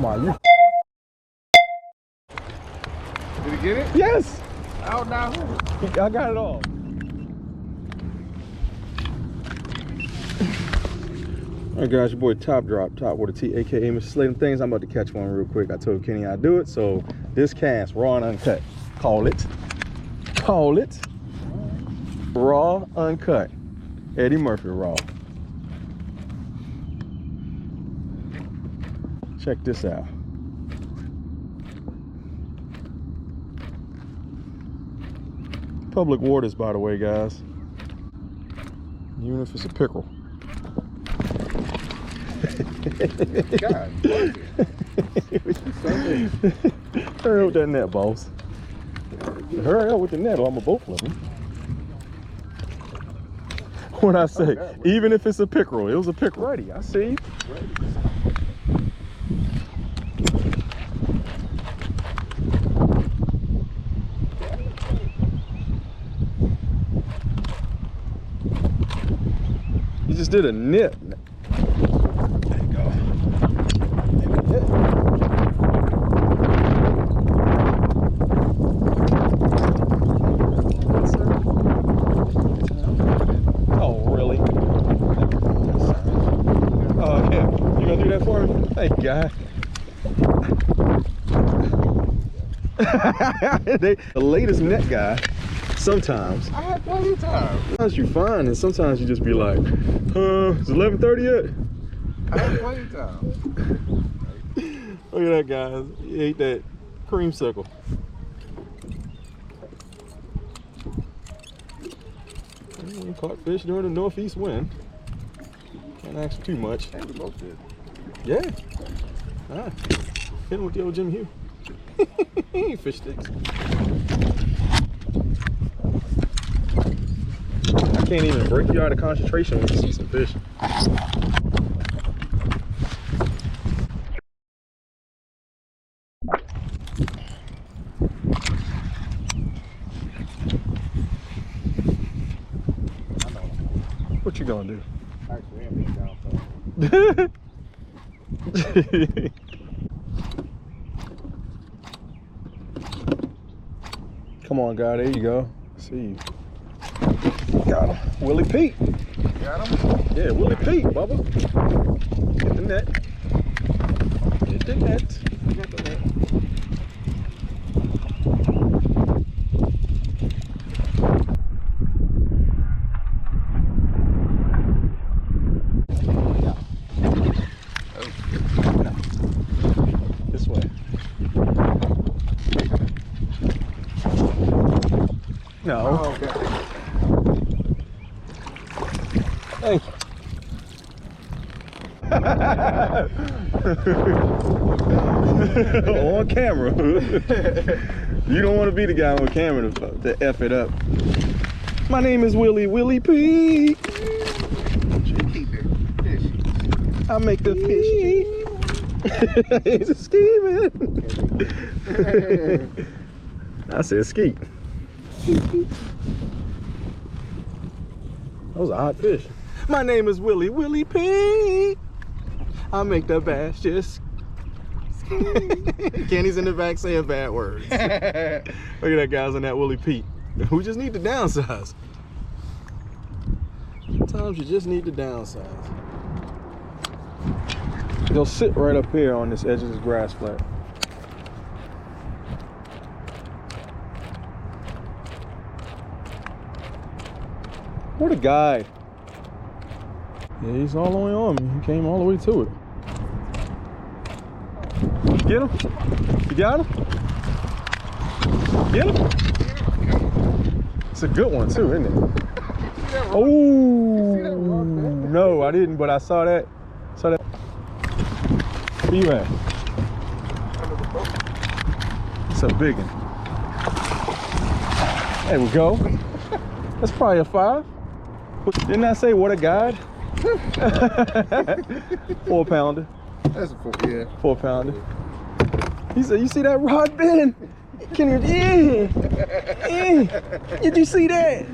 on, you. Did he get it? Yes. Oh, no. I got it all. All right, guys, your boy Top Drop, Top with a T, aka Mr. Slay Them Things. I'm about to catch one real quick. I told Kenny I'd do it, so this cast, raw and uncut. Call it raw, uncut. Eddie Murphy raw. Check this out. Public waters, by the way, guys. Even if it's a pickerel. God, hurry up with that net, boss. Hurry up with the net or I'm gonna both of them. What I say, even if it's a pickerel, it was a pickerel. Ready, I see you. You just did a nip. There you go. Oh, really? Oh, yeah. You gonna do that for me? Thank you, guy. The latest net guy. Sometimes. I had plenty of time. Sometimes you find, and sometimes you just be like, is 11:30 yet? I had plenty of time. Look at that, guys. He ate that creamsicle. We caught fish during the northeast wind. Can't ask for too much. And we both did. Yeah. Ah, hit him with the old Jim Hugh. Fish sticks. I can't even break you out of concentration when you see some fish. What you gonna do? Actually, I'm down Come on, guy. There you go. See you. Got him. Willie Pete. Got him? Yeah, Willie Pete, Bubba. Get the net. Get the net. Got the net. This way. No. Oh, okay. Thank you. On camera. You don't want to be the guy on camera to F it up. My name is Willie P. I make the fish eat. He's a scheming. I said skeet. That was a hot fish. My name is Willie P. I make the bass just. Kenny's in the back saying bad words. Look at that, guys, on that Willie Pete. We just need to downsize. Sometimes you just need to downsize. They'll sit right up here on this edge of this grass flat. What a guy. Yeah, he's all the way on me. He came all the way to it. Get him? You got him? Get him? It's a good one too, isn't it? Oh, no, I didn't, but I saw that. Where you at? It's a big one. There we go. That's probably a 5. Didn't I say what a guide? 4 pounder. That's a 4, yeah. 4 pounder. He said, you see that rod bend? Can you, yeah. Did you see that?